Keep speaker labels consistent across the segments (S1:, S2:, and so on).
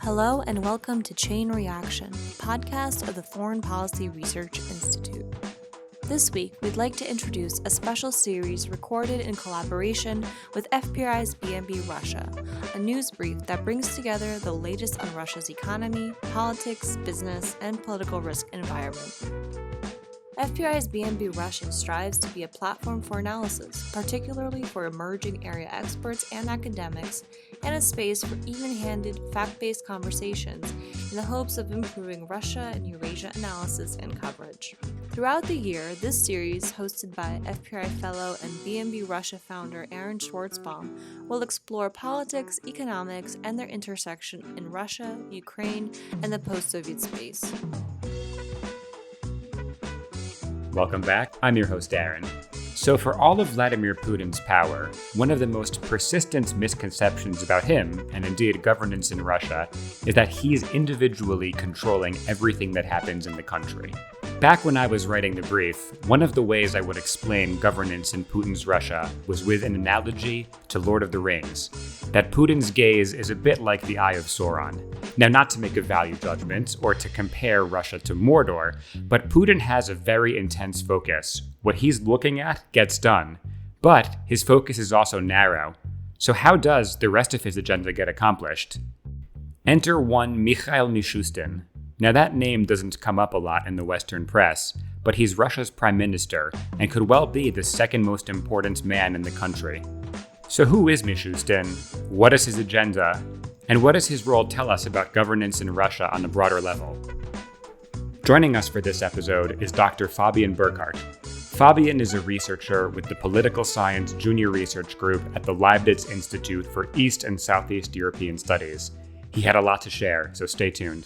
S1: Hello and welcome to Chain Reaction, podcast of the Foreign Policy Research Institute. This week, we'd like to introduce a special series recorded in collaboration with FPRI's BNB Russia, a news brief that brings together the latest on Russia's economy, politics, business, and political risk environment. FPRI's BNB Russia strives to be a platform for analysis, particularly for emerging area experts and academics, and a space for even-handed, fact-based conversations in the hopes of improving Russia and Eurasia analysis and coverage. Throughout the year, this series, hosted by FPRI fellow and BNB Russia founder Aaron Schwartzbaum, will explore politics, economics, and their intersection in Russia, Ukraine, and the post-Soviet space.
S2: Welcome back. I'm your host, Aaron. So for all of Vladimir Putin's power, one of the most persistent misconceptions about him, and indeed governance in Russia, is that he's individually controlling everything that happens in the country. Back when I was writing the brief, one of the ways I would explain governance in Putin's Russia was with an analogy to Lord of the Rings, that Putin's gaze is a bit like the Eye of Sauron. Now, not to make a value judgment or to compare Russia to Mordor, but Putin has a very intense focus. What he's looking at gets done, but his focus is also narrow. So how does the rest of his agenda get accomplished? Enter one Mikhail Mishustin. Now that name doesn't come up a lot in the Western press, but he's Russia's prime minister and could well be the second most important man in the country. So who is Mishustin? What is his agenda? And what does his role tell us about governance in Russia on a broader level? Joining us for this episode is Dr. Fabian Burkhardt. Fabian is a researcher with the Political Science Junior Research Group at the Leibniz Institute for East and Southeast European Studies. He had a lot to share, so stay tuned.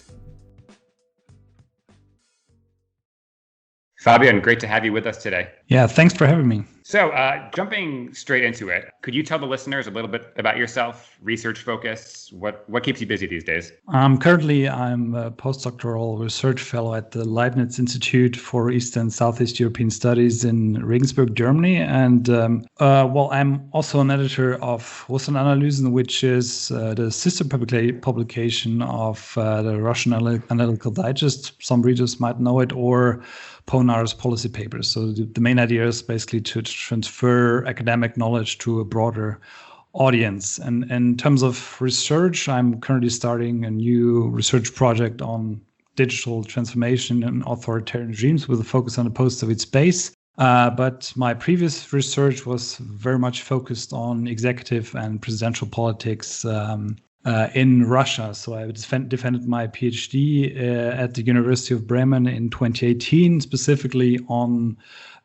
S2: Fabian, great to have you with us today.
S3: Yeah, thanks for having me.
S2: So, jumping straight into it, could you tell the listeners a little bit about yourself, research focus, what keeps you busy these days?
S3: Currently, I'm a postdoctoral research fellow at the Leibniz Institute for East and Southeast European Studies in Regensburg, Germany. And I'm also an editor of Russian Analysen, which is the sister publication of the Russian Analytical Digest. Some readers might know it, or Ponar's policy papers. So the main idea is basically to transfer academic knowledge to a broader audience. And in terms of research, I'm currently starting a new research project on digital transformation and authoritarian regimes with a focus on the post-Soviet space. But my previous research was very much focused on executive and presidential politics in Russia. So I defended my PhD at the University of Bremen in 2018, specifically on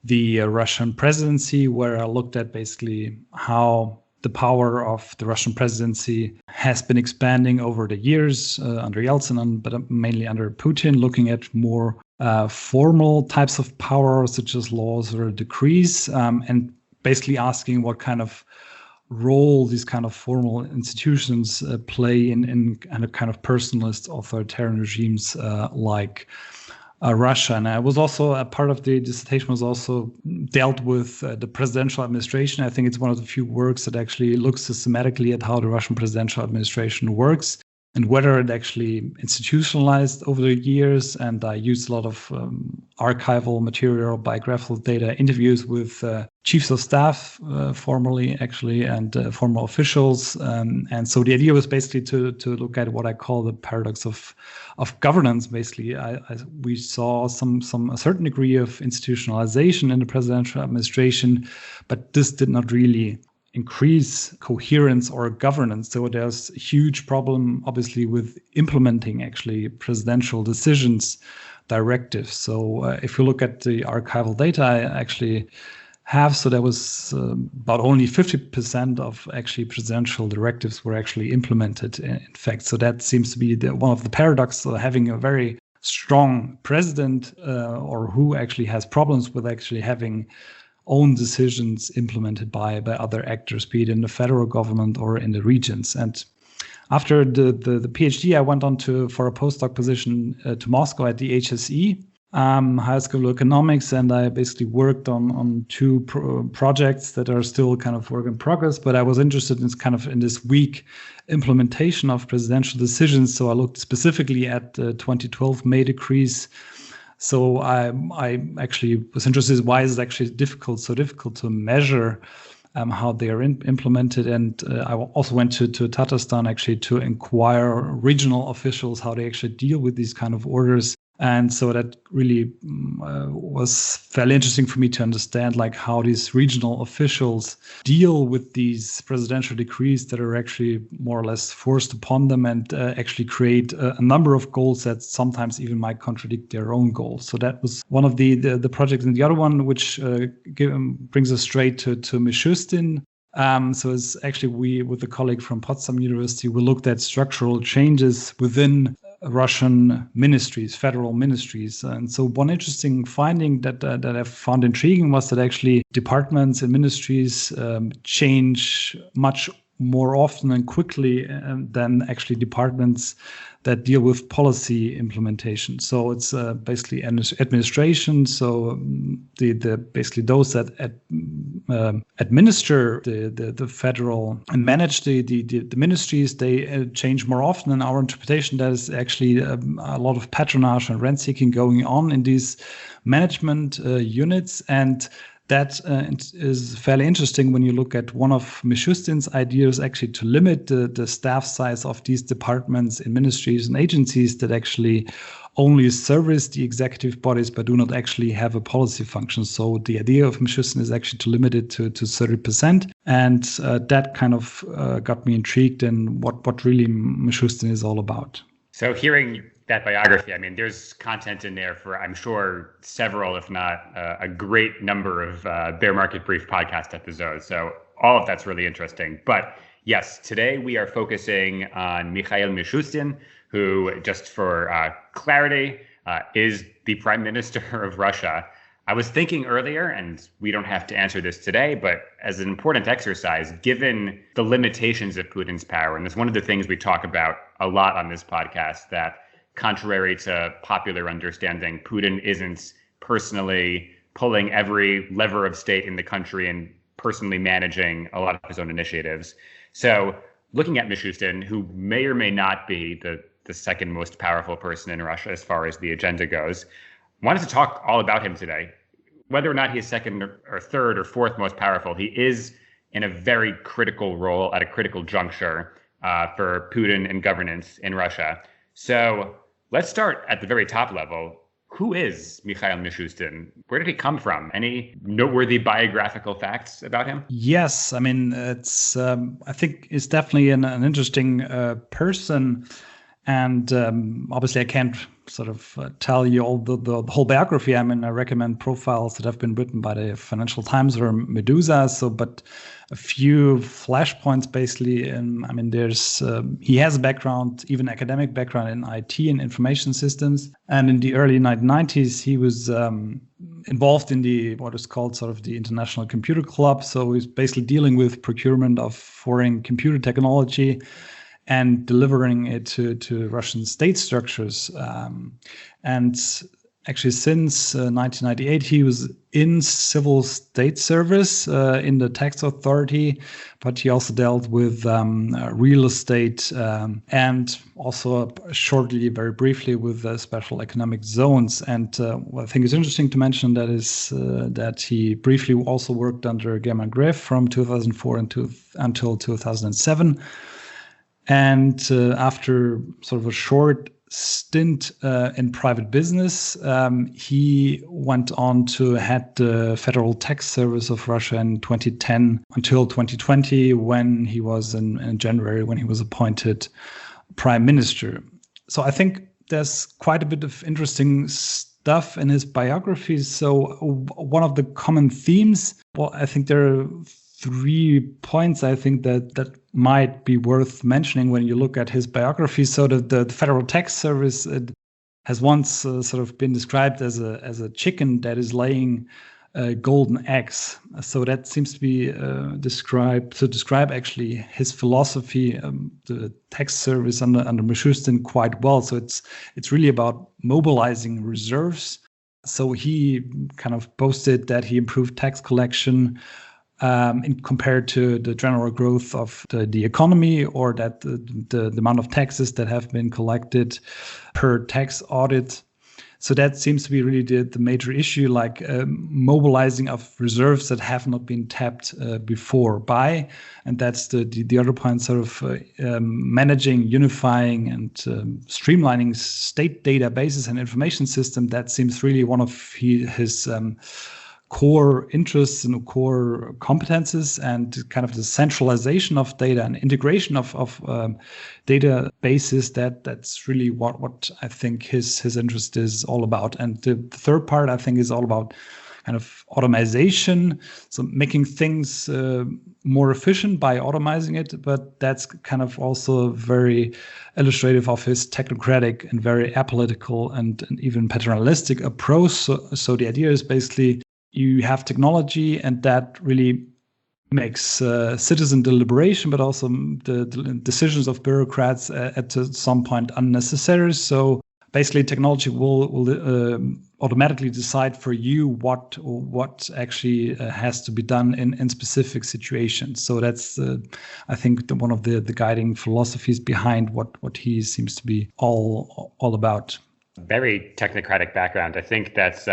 S3: the Russian presidency, where I looked at basically how the power of the Russian presidency has been expanding over the years under Yeltsin, but mainly under Putin, looking at more formal types of power, such as laws or decrees, and basically asking what kind of role these kind of formal institutions play in a kind of personalist authoritarian regimes like Russia. And I was also a part of the dissertation was also dealt with the presidential administration. I think it's one of the few works that actually looks systematically at how the Russian presidential administration works and whether it actually institutionalized over the years. And I used a lot of archival material, biographical data, interviews with chiefs of staff, formerly actually, and former officials. And so the idea was basically to look at what I call the paradox of governance. Basically, we saw a certain degree of institutionalization in the presidential administration, but this did not really increase coherence or governance. So there's a huge problem, obviously, with implementing actually presidential decisions, directives. So if you look at the archival data, I actually have, so there was about only 50% of actually presidential directives were actually implemented, in fact. So that seems to be one of the paradoxes of having a very strong president or who actually has problems with actually having own decisions implemented by other actors, be it in the federal government or in the regions. And after the PhD, I went on for a postdoc position to Moscow at the HSE. high school economics, and I basically worked on two projects that are still kind of work in progress. But I was interested in this weak implementation of presidential decisions. So I looked specifically at the 2012 May decrees. So I actually was interested in why is it actually so difficult to measure how they are implemented. And I also went to Tatarstan actually to inquire regional officials how they actually deal with these kind of orders. And so that really was fairly interesting for me to understand like how these regional officials deal with these presidential decrees that are actually more or less forced upon them and actually create a number of goals that sometimes even might contradict their own goals. So that was one of the projects. And the other one, which brings us straight to Mishustin. So it's actually we, with a colleague from Potsdam University, we looked at structural changes within Russian ministries, federal ministries. And so one interesting finding that I found intriguing was that actually departments and ministries change much more often and quickly than actually departments that deal with policy implementation. So it's basically administration. So the basically those that administer the federal and manage the ministries, they change more often. In our interpretation, there is actually a lot of patronage and rent seeking going on in these management units. And that is fairly interesting when you look at one of Mishustin's ideas, actually to limit the staff size of these departments in ministries and agencies that actually only service the executive bodies but do not actually have a policy function. So the idea of Mishustin is actually to limit it to 30%. And that kind of got me intrigued in what really Mishustin is all about.
S2: So hearing that biography, I mean, there's content in there for, I'm sure, several, if not a great number of Bear Market Brief podcast episodes. So all of that's really interesting. But yes, today we are focusing on Mikhail Mishustin, who, just for clarity, is the Prime Minister of Russia. I was thinking earlier, and we don't have to answer this today, but as an important exercise, given the limitations of Putin's power, and it's one of the things we talk about a lot on this podcast, that contrary to popular understanding, Putin isn't personally pulling every lever of state in the country and personally managing a lot of his own initiatives. So looking at Mishustin, who may or may not be the second most powerful person in Russia as far as the agenda goes, wanted to talk all about him today. Whether or not he's second or third or fourth most powerful, he is in a very critical role at a critical juncture for Putin and governance in Russia. So let's start at the very top level. Who is Mikhail Mishustin? Where did he come from? Any noteworthy biographical facts about him?
S3: Yes, I mean, it's I think it's definitely an interesting person. And obviously, I can't sort of tell you all the whole biography. I mean, I recommend profiles that have been written by the Financial Times or Medusa. So, but a few flashpoints basically. I mean, there's he has a background, even academic background in IT and information systems. And in the early 1990s, he was involved in what is called sort of the International Computer Club. So he's basically dealing with procurement of foreign computer technology and delivering it to Russian state structures. And actually, since 1998, he was in civil state service in the tax authority, but he also dealt with real estate and also shortly, very briefly, with special economic zones. And what I think is interesting to mention that is that he briefly also worked under German Gref from 2004 until 2007. And after sort of a short stint in private business, he went on to head the Federal Tax Service of Russia in 2010 until 2020, when he was in January, when he was appointed prime minister. So I think there's quite a bit of interesting stuff in his biography. So one of the common themes, well, I think there are 3 points I think that might be worth mentioning when you look at his biography. So the Federal Tax Service has once sort of been described as a chicken that is laying golden eggs. So that seems to be describe actually his philosophy, the tax service under Mishustin quite well. So it's really about mobilizing reserves So he kind of boasted that he improved tax collection compared to the general growth of the economy, or that the amount of taxes that have been collected per tax audit. So that seems to be really the major issue, like mobilizing of reserves that have not been tapped before by. And that's the other point, sort of managing, unifying, and streamlining state databases and information system. That seems really one of his core interests and core competences, and kind of the centralization of data and integration of databases. That's really what I think his interest is all about. And the third part, I think, is all about kind of automation, so making things more efficient by automizing it. But that's kind of also very illustrative of his technocratic and very apolitical and even paternalistic approach. So the idea is basically, you have technology, and that really makes citizen deliberation, but also the decisions of bureaucrats at some point unnecessary. So basically, technology will automatically decide for you what actually has to be done in specific situations. So that's, I think, one of the guiding philosophies behind what he seems to be all about.
S2: Very technocratic background. I think that's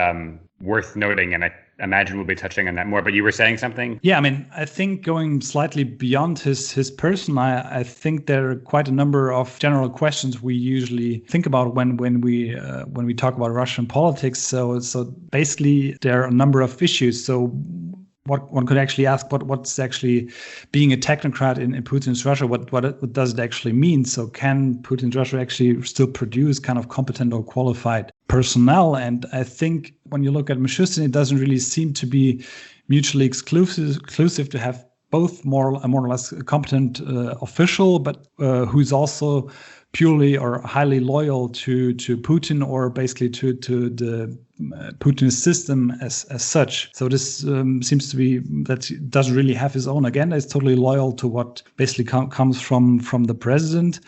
S2: worth noting, and I imagine we'll be touching on that more. But you were saying something?
S3: Yeah, I mean, I think going slightly beyond his person, I think there are quite a number of general questions we usually think about when we talk about Russian politics. So basically, there are a number of issues. So what one could actually ask, what's actually being a technocrat in Putin's Russia? What does it actually mean? So can Putin's Russia actually still produce kind of competent or qualified personnel? And I think when you look at Mishustin, it doesn't really seem to be mutually exclusive to have both more or less competent official, but who's also purely or highly loyal to Putin, or basically to the Putin's system as such. So this seems to be that he doesn't really have his own agenda. He's totally loyal to what basically comes from the president.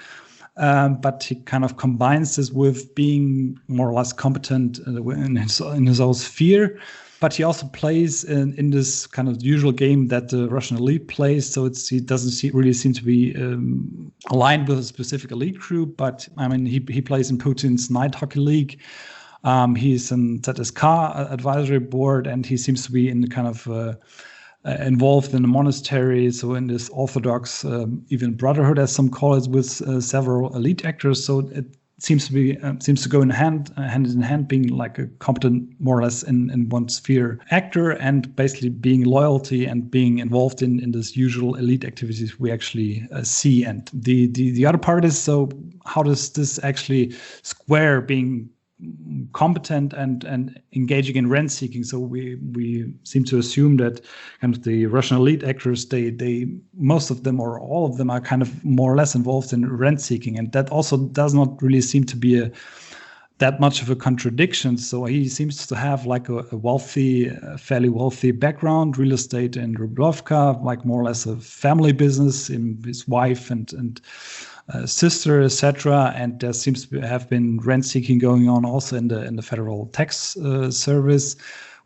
S3: But he kind of combines this with being more or less competent in his own sphere. But he also plays in this kind of usual game that the Russian elite plays. So he doesn't really seem to be aligned with a specific elite group. But I mean, he plays in Putin's night hockey league. He's in ZSK advisory board, and he seems to be in the kind of involved in the monastery, so in this Orthodox even brotherhood, as some call it, with several elite actors. So it seems to go hand in hand, being like a competent, more or less in one sphere actor, and basically being loyalty and being involved in this usual elite activities we actually see. And the other part is, so how does this actually square being competent and engaging in rent seeking? So we seem to assume that kind of the Russian elite actors, they most of them or all of them are kind of more or less involved in rent seeking, and that also does not really seem to be that much of a contradiction. So he seems to have like a fairly wealthy background, real estate in Rublovka, like more or less a family business in his wife and sister, etc. And there seems to have been rent seeking going on also in the federal tax service,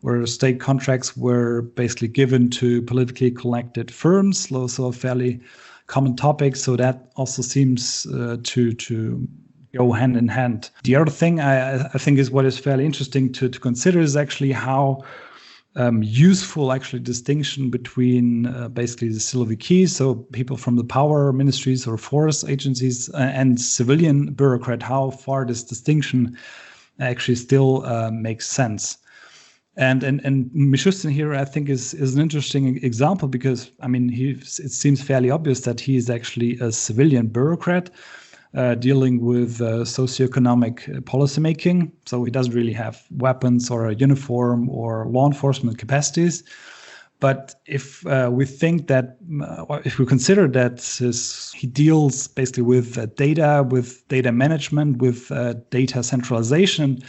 S3: where state contracts were basically given to politically connected firms. So a fairly common topic. So that also seems to go hand in hand. The other thing I think is what is fairly interesting to consider is actually how useful actually distinction between basically the Siloviki, so people from the power ministries or force agencies, and civilian bureaucrat, how far this distinction actually still makes sense. And Mishustin here, I think, is an interesting example, because I mean, it seems fairly obvious that he is actually a civilian bureaucrat dealing with socioeconomic policymaking. So he doesn't really have weapons or a uniform or law enforcement capacities. But if we think that, if we consider that he deals basically with data management, with data centralization,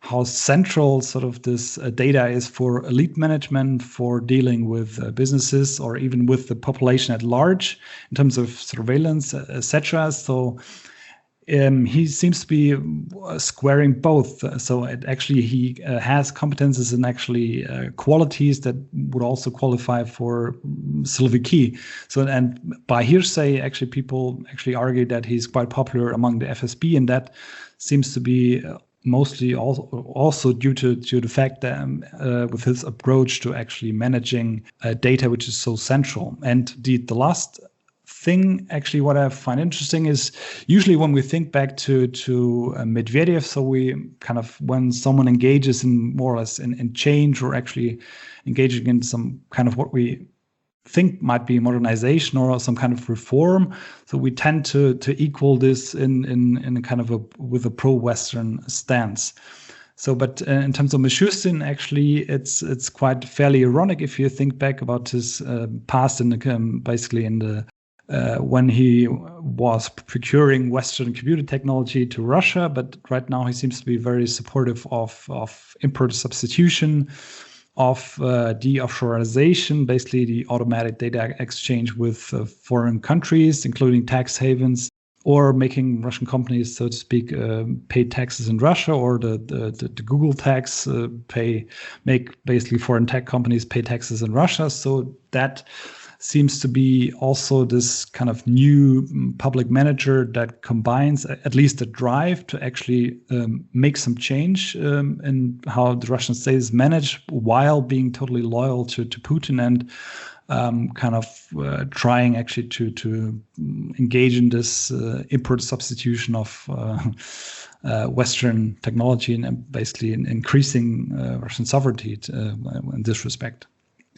S3: how central sort of this data is for elite management, for dealing with businesses, or even with the population at large in terms of surveillance, etc. So he seems to be squaring both. So he has competences and actually qualities that would also qualify for Siloviki. So, and by hearsay, actually people actually argue that he's quite popular among the FSB, and that seems to be mostly also due to the fact that with his approach to actually managing data, which is so central. And the last thing, actually, what I find interesting is usually when we think back to Medvedev, so we kind of, when someone engages in more or less in change, or actually engaging in some kind of what we think might be modernization or some kind of reform, so we tend to equal this in a kind of with a pro-Western stance. So, but in terms of Mishustin, actually, it's quite fairly ironic if you think back about his past in the basically in the when he was procuring Western computer technology to Russia, but right now he seems to be very supportive of import substitution, of de-offshoreization, basically the automatic data exchange with foreign countries, including tax havens, or making Russian companies, so to speak, pay taxes in Russia, or the Google tax make basically foreign tech companies pay taxes in Russia. So that seems to be also this kind of new public manager that combines at least a drive to actually make some change in how the Russian state is managed, while being totally loyal to Putin, and kind of trying actually to engage in this import substitution of Western technology, and basically increasing Russian sovereignty in this respect.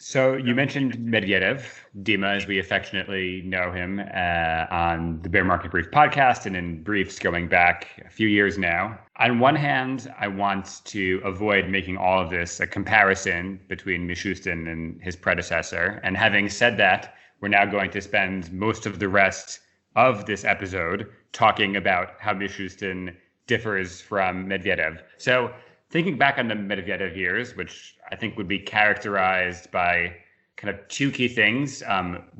S2: So you mentioned Medvedev, Dima, as we affectionately know him, on the Bear Market Brief podcast and in briefs going back a few years now. On one hand, I want to avoid making all of this a comparison between Mishustin and his predecessor. And having said that, we're now going to spend most of the rest of this episode talking about how Mishustin differs from Medvedev. So thinking back on the Medvedev years, which I think would be characterized by kind of two key things.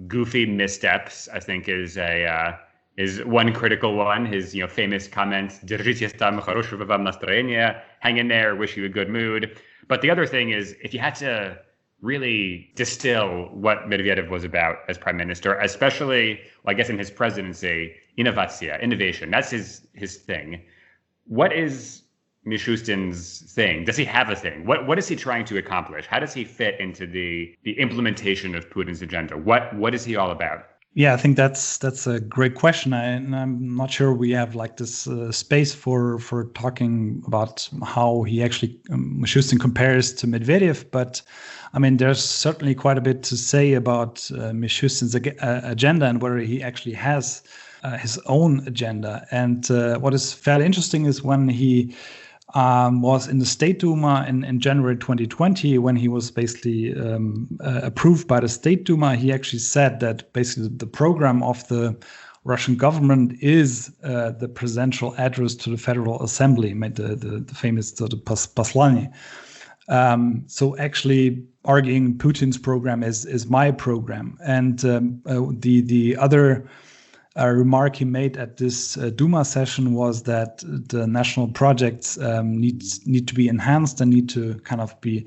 S2: Goofy missteps, I think, is one critical one. His famous comment, "Держитесь там, хорошего вам настроения," hang in there, wish you a good mood. But the other thing is, if you had to really distill what Medvedev was about as prime minister, especially, I guess, in his presidency, innovation, that's his thing. What is Mishustin's thing? Does he have a thing? What is he trying to accomplish? How does he fit into the implementation of Putin's agenda? What is he all about?
S3: Yeah, I think that's a great question, and I'm not sure we have like this space for talking about how he actually Mishustin compares to Medvedev. But I mean, there's certainly quite a bit to say about Mishustin's agenda and whether he actually has his own agenda. And what is fairly interesting is when he was in the State Duma in January 2020, when he was basically approved by the State Duma, he actually said that basically the program of the Russian government is the presidential address to the Federal Assembly, the famous Послание. So actually arguing Putin's program is my program. And the other remark he made at this Duma session was that the national projects need to be enhanced and need to kind of be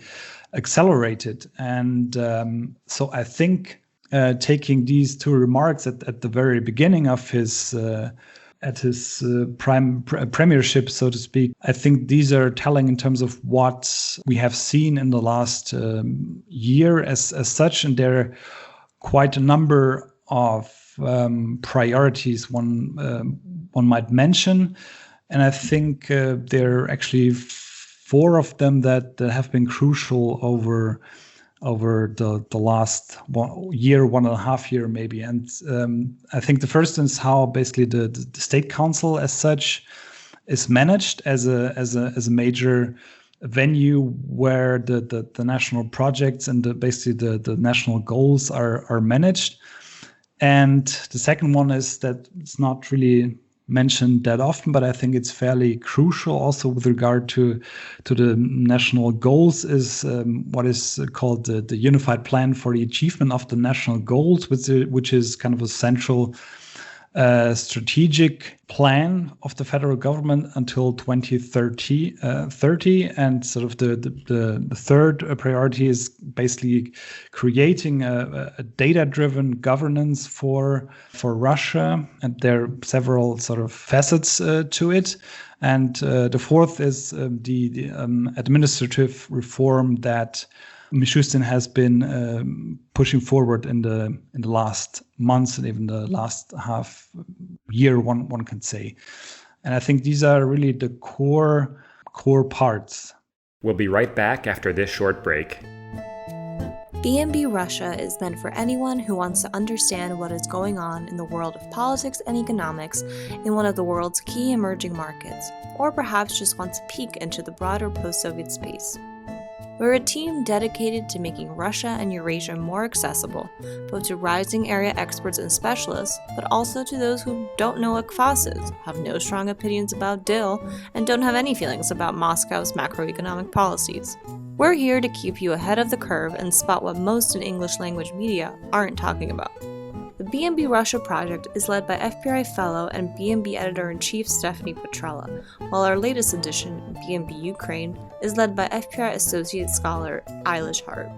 S3: accelerated. And so I think taking these two remarks at the very beginning of his premiership, so to speak, I think these are telling in terms of what we have seen in the last year as such, and there are quite a number of priorities one might mention, and I think there are actually four of them that have been crucial over the last 1.5 years maybe. And I think the first is how basically the State Council as such is managed as a major venue where the national projects and basically the national goals are managed. And the second one is that it's not really mentioned that often, but I think it's fairly crucial also with regard to the national goals, is what is called the Unified Plan for the Achievement of the National Goals, which is kind of a central strategic plan of the federal government until 2030, and sort of the third priority is basically creating a data-driven governance for Russia, and there are several sort of facets to it. And the fourth is the administrative reform that Mishustin has been pushing forward in the last months and even the last half year, one can say. And I think these are really the core parts.
S2: We'll be right back after this short break.
S1: BNB Russia is meant for anyone who wants to understand what is going on in the world of politics and economics in one of the world's key emerging markets, or perhaps just wants a peek into the broader post-Soviet space. We're a team dedicated to making Russia and Eurasia more accessible, both to rising area experts and specialists, but also to those who don't know what kvass is, have no strong opinions about dill, and don't have any feelings about Moscow's macroeconomic policies. We're here to keep you ahead of the curve and spot what most in English language media aren't talking about. The BNB Russia project is led by FPRI fellow and BNB editor-in-chief Stephanie Petrella, while our latest edition, BNB Ukraine, is led by FPRI associate scholar Eilish Hart.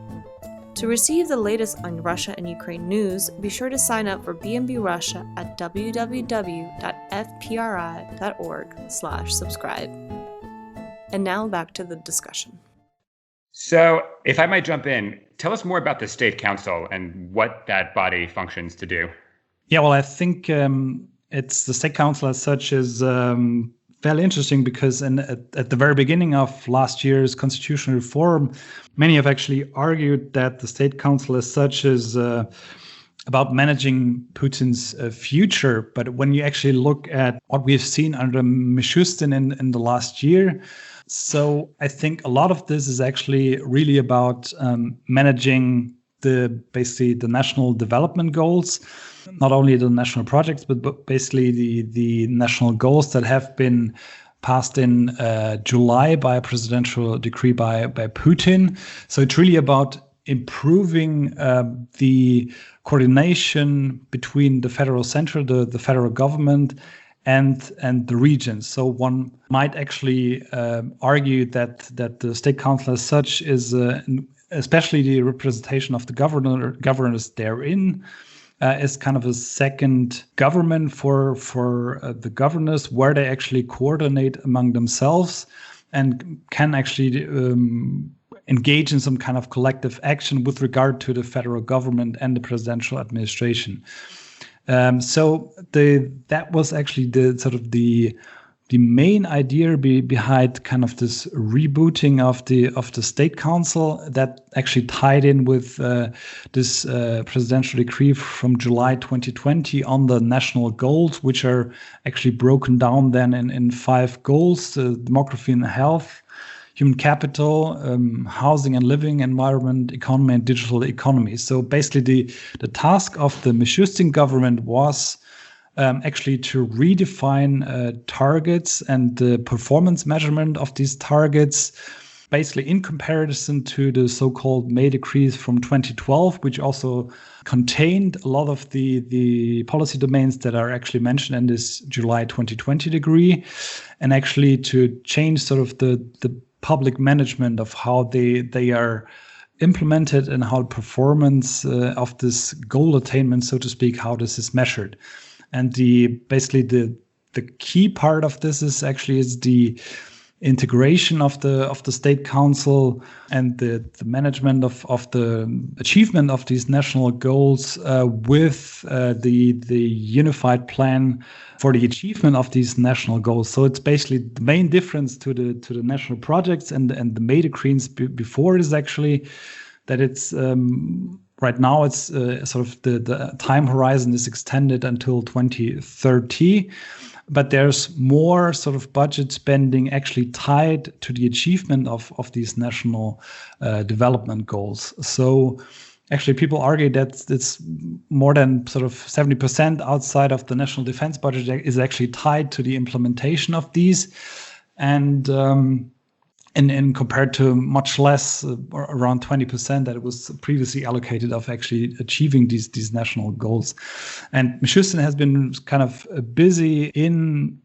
S1: To receive the latest on Russia and Ukraine news, be sure to sign up for BNB Russia at www.fpri.org/subscribe. And now back to the discussion.
S2: So, if I might jump in, tell us more about the State Council and what that body functions to do.
S3: Yeah, well, I think it's the State Council as such is fairly interesting because at the very beginning of last year's constitutional reform, many have actually argued that the State Council as such is about managing Putin's future. But when you actually look at what we've seen under Mishustin in the last year, so I think a lot of this is actually really about managing basically the national development goals, not only the national projects, but basically the national goals that have been passed in July by a presidential decree by Putin. So it's really about improving the coordination between the federal center, the federal government, and the regions. So one might actually argue that the State Council as such is, especially the representation of the governors therein, is kind of a second government for the governors, where they actually coordinate among themselves and can actually engage in some kind of collective action with regard to the federal government and the presidential administration. So that was actually the main idea behind kind of this rebooting of the State Council that actually tied in with this presidential decree from July 2020 on the national goals, which are actually broken down then in 5 goals: demography and health, human capital, housing and living, environment, economy, and digital economy. So basically the task of the Mishustin government was actually to redefine targets and the performance measurement of these targets, basically in comparison to the so-called May decrees from 2012, which also contained a lot of the policy domains that are actually mentioned in this July 2020 decree, and actually to change sort of the public management of how they are implemented and how performance of this goal attainment, so to speak, how this is measured. And basically the key part of this is the integration of the State Council and the management of the achievement of these national goals with the unified plan for the achievement of these national goals. So it's basically the main difference to the national projects and the May decrees before is actually that it's right now it's sort of the time horizon is extended until 2030. But there's more sort of budget spending actually tied to the achievement of these national development goals. So actually people argue that it's more than sort of 70% outside of the national defense budget is actually tied to the implementation of these. And and compared to much less, around 20% that was previously allocated of actually achieving these national goals. And Mishustin has been kind of busy in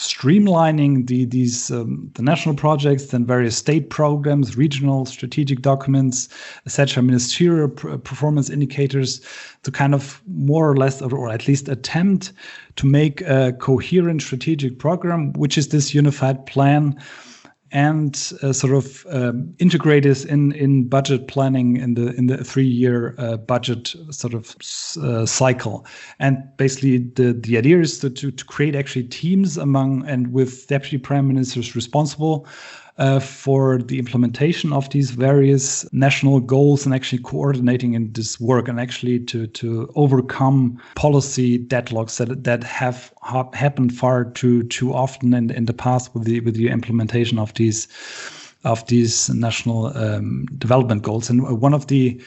S3: streamlining the national projects, then various state programs, regional strategic documents, etc., ministerial performance indicators, to kind of more or less, or at least attempt to make a coherent strategic program, which is this unified plan, and integrate this in budget planning in the 3-year budget cycle. And basically the idea is to create actually teams among and with deputy prime ministers responsible for the implementation of these various national goals, and actually coordinating in this work, and actually to overcome policy deadlocks that have happened far too often in the past with the implementation of these national development goals. And one of the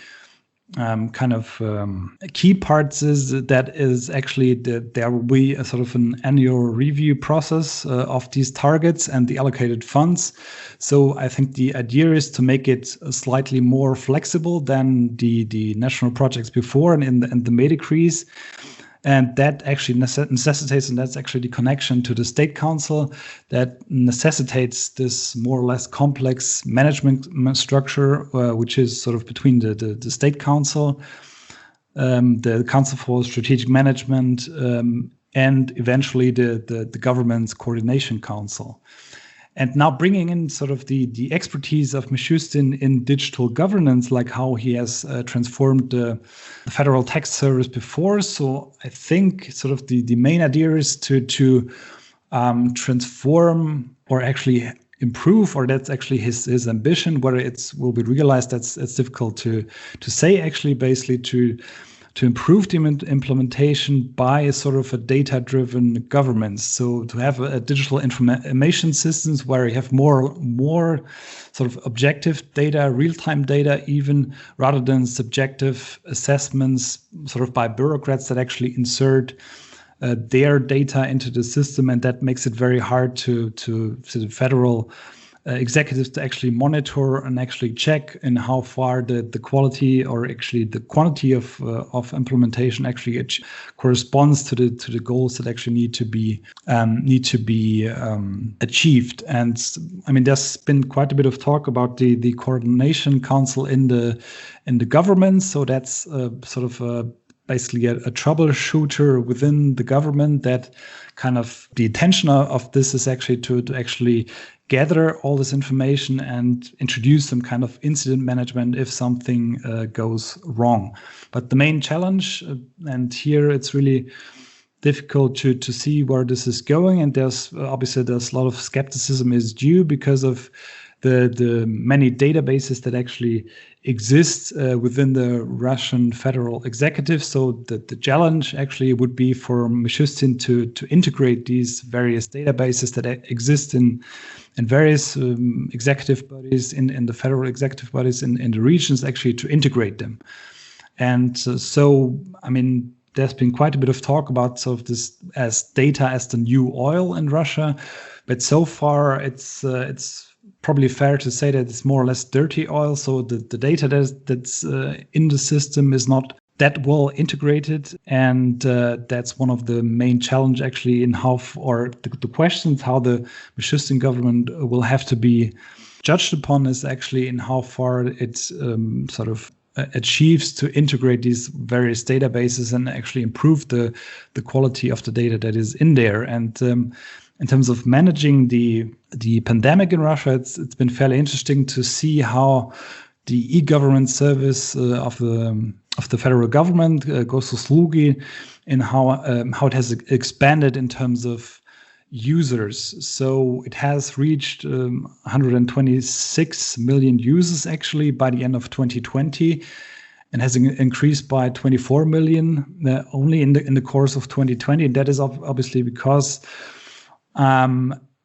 S3: key parts is actually that there will be a sort of an annual review process of these targets and the allocated funds. So I think the idea is to make it slightly more flexible than the national projects before and the May decrees. And that actually necessitates, and that's actually the connection to the State Council, that necessitates this more or less complex management structure, which is sort of between the State Council, the Council for Strategic Management, and eventually the Government's Coordination Council. And now bringing in sort of the expertise of Mishustin in digital governance, like how he has transformed the Federal Tax Service before. So I think sort of the main idea is to transform or actually improve, or that's actually his ambition. Whether it will be realized, that's difficult to say. Actually, basically to improve the implementation by a sort of a data-driven government. So to have a digital information systems where you have more sort of objective data, real-time data even, rather than subjective assessments sort of by bureaucrats that actually insert their data into the system. And that makes it very hard to the federal executives to actually monitor and actually check in how far the quality or actually the quantity of implementation actually corresponds to the goals that actually need to be achieved. And I mean, there's been quite a bit of talk about the coordination council in the government. So that's basically a troubleshooter within the government. That kind of the intention of this is actually to actually gather all this information and introduce some kind of incident management if something goes wrong. But the main challenge, and here it's really difficult to see where this is going, and there's a lot of skepticism is due because of the many databases that actually exist within the Russian federal executive. So the challenge actually would be for Mishustin to integrate these various databases that exist in various executive bodies, in the federal executive bodies in the regions, actually to integrate them. And so, I mean, there's been quite a bit of talk about sort of this as data as the new oil in Russia, but so far it's probably fair to say that it's more or less dirty oil. So the data that's in the system is not that well integrated, and that's one of the main challenge actually in how, or the questions how the Mishustin government will have to be judged upon is actually in how far it sort of achieves to integrate these various databases and actually improve the quality of the data that is in there. And in terms of managing the pandemic in Russia, it's been fairly interesting to see how the e-government service of the federal government, Gosuslugi, and how it has expanded in terms of users. So it has reached 126 million users actually by the end of 2020, and has increased by 24 million only in the course of 2020. And that is obviously because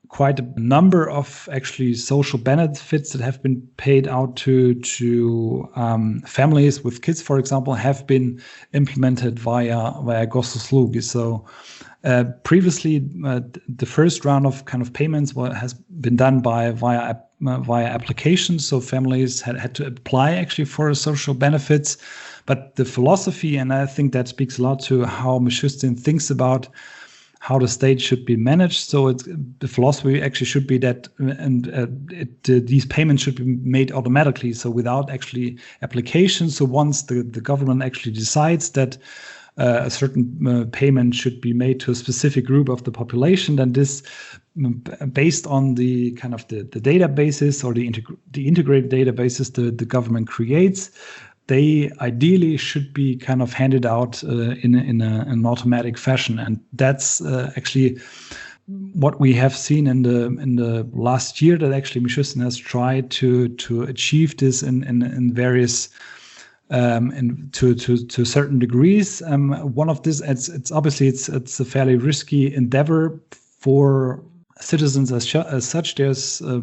S3: quite a number of actually social benefits that have been paid out to families with kids, for example, have been implemented via gosuslugi. So previously, the first round of kind of payments has been done via applications. So families had to apply actually for social benefits. But the philosophy, and I think that speaks a lot to how Mishustin thinks about how the state should be managed. So the philosophy actually should be that these payments should be made automatically, so without actually application. So once the government actually decides that a certain payment should be made to a specific group of the population, then this, based on the kind of the databases or the integrated databases the government creates, they ideally should be kind of handed out in an automatic fashion, and that's actually what we have seen in the last year. That actually Mishustin has tried to achieve this in various to certain degrees. One of this, it's obviously it's a fairly risky endeavor for citizens as such. There's a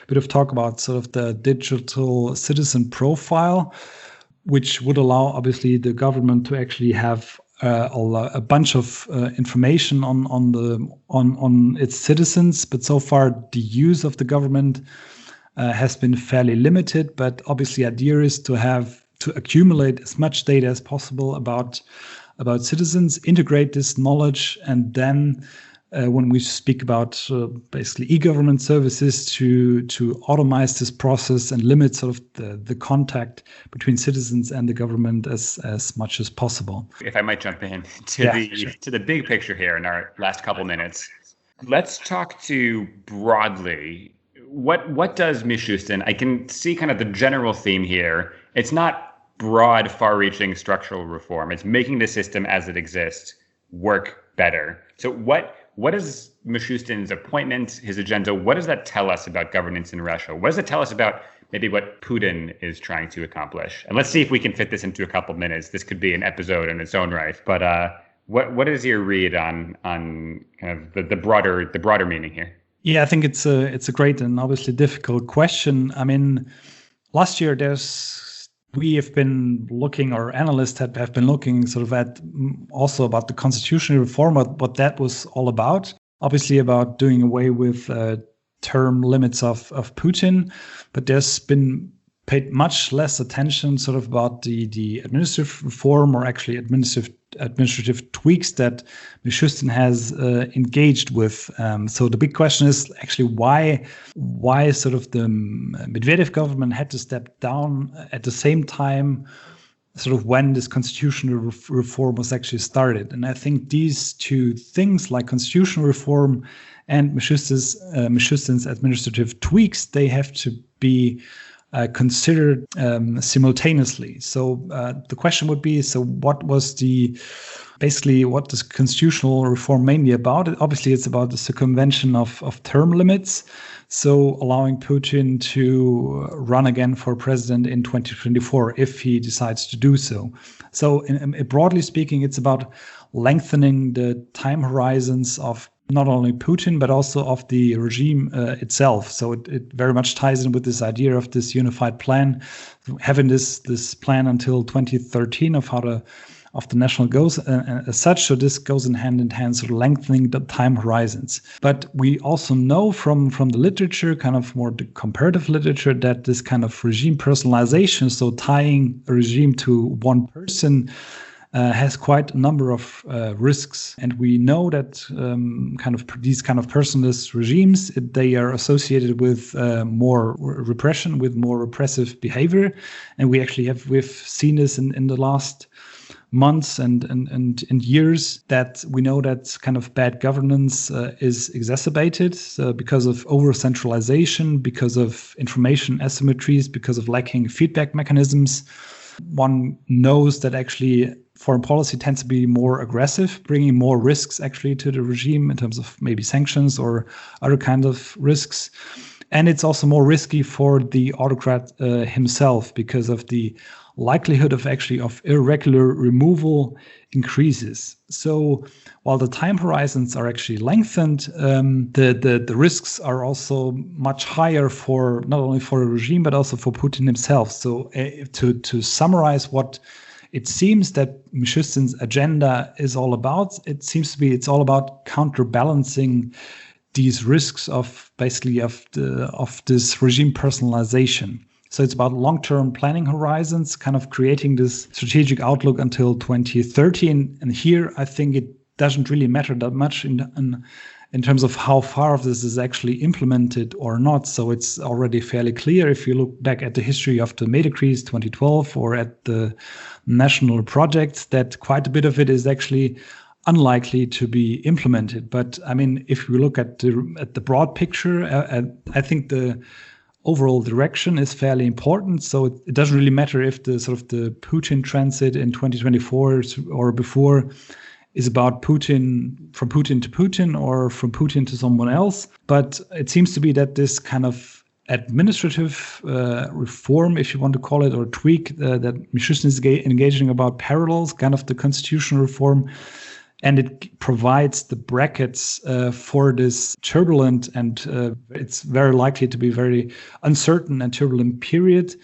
S3: bit of talk about sort of the digital citizen profile, which would allow obviously the government to actually have a bunch of information on its citizens. But so far, the use of the government has been fairly limited. But obviously, the idea is to accumulate as much data as possible about citizens, integrate this knowledge, and then when we speak about basically e-government services, to automize this process and limit sort of the contact between citizens and the government as much as possible.
S2: If I might jump in to the big picture here in our last couple minutes, let's talk to broadly. What does Mishustin? I can see kind of the general theme here. It's not broad, far-reaching structural reform. It's making the system as it exists work better. So what is Mishustin's appointment, his agenda? What does that tell us about governance in Russia? What does it tell us about maybe what Putin is trying to accomplish? And let's see if we can fit this into a couple minutes. This could be an episode in its own right. But what is your read on kind of the broader meaning here?
S3: Yeah, I think it's a great and obviously difficult question. I mean, last year we have been looking, or analysts have been looking sort of at also about the constitutional reform, what that was all about. Obviously about doing away with term limits of Putin, but there's been paid much less attention sort of about the administrative reform, or actually administrative tweaks that Mishustin has engaged with. So the big question is actually why sort of the Medvedev government had to step down at the same time, sort of when this constitutional reform was actually started. And I think these two things, like constitutional reform and Mishustin's administrative tweaks, they have to be considered simultaneously. So the question would be, so what does constitutional reform mainly about? Obviously, it's about the circumvention of term limits. So allowing Putin to run again for president in 2024 if he decides to do so. So broadly speaking, it's about lengthening the time horizons of not only Putin, but also of the regime itself. So it very much ties in with this idea of this unified plan, having this plan until 2013 of the national goals as such. So this goes in hand, sort of lengthening the time horizons. But we also know from the literature, kind of more the comparative literature, that this kind of regime personalization, so tying a regime to one person, has quite a number of risks. And we know that these kind of personalist regimes, they are associated with more repression, with more repressive behavior. And we've seen this in the last months and years, that we know that kind of bad governance is exacerbated because of over-centralization, because of information asymmetries, because of lacking feedback mechanisms. One knows that actually foreign policy tends to be more aggressive, bringing more risks actually to the regime in terms of maybe sanctions or other kind of risks. And it's also more risky for the autocrat himself because of the likelihood of irregular removal increases. So while the time horizons are actually lengthened, the risks are also much higher for not only for the regime but also for Putin himself. So to summarize what it seems that Mishustin's agenda is all about, it's all about counterbalancing these risks of this regime personalization. So it's about long-term planning horizons, kind of creating this strategic outlook until 2030. And here, I think it doesn't really matter that much in terms of how far of this is actually implemented or not. So it's already fairly clear if you look back at the history of the May decrees 2012 or at the national projects that quite a bit of it is actually unlikely to be implemented. But I mean, if we look at the broad picture, I think the overall direction is fairly important. So it doesn't really matter if the Putin transit in 2024 or before is about Putin, from Putin to Putin or from Putin to someone else. But it seems to be that this kind of administrative reform, if you want to call it, or tweak that Mishustin is engaging about parallels kind of the constitutional reform. And it provides the brackets for this turbulent and it's very likely to be very uncertain and turbulent period.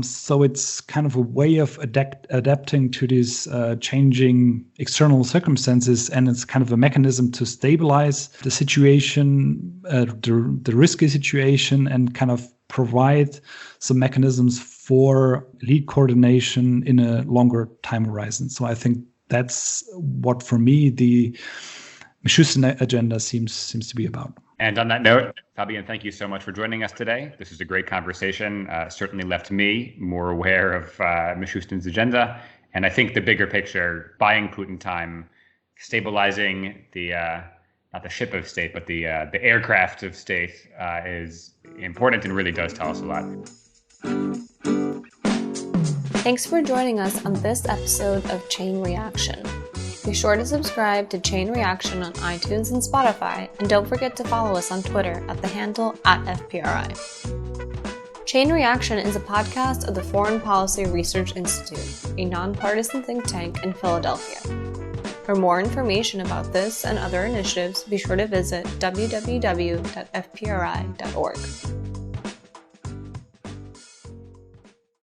S3: So it's kind of a way of adapting to these changing external circumstances, and it's kind of a mechanism to stabilize the situation, the risky situation, and kind of provide some mechanisms for lead coordination in a longer time horizon. So I think that's what, for me, the Mishustin agenda seems to be about.
S2: And on that note, Fabian, thank you so much for joining us today. This was a great conversation. Certainly left me more aware of Mishustin's agenda. And I think the bigger picture, buying Putin time, stabilizing not the ship of state, but the aircraft of state is important and really does tell us a lot.
S1: Thanks for joining us on this episode of Chain Reaction. Be sure to subscribe to Chain Reaction on iTunes and Spotify, and don't forget to follow us on Twitter at the handle @FPRI. Chain Reaction is a podcast of the Foreign Policy Research Institute, a nonpartisan think tank in Philadelphia. For more information about this and other initiatives, be sure to visit www.fpri.org.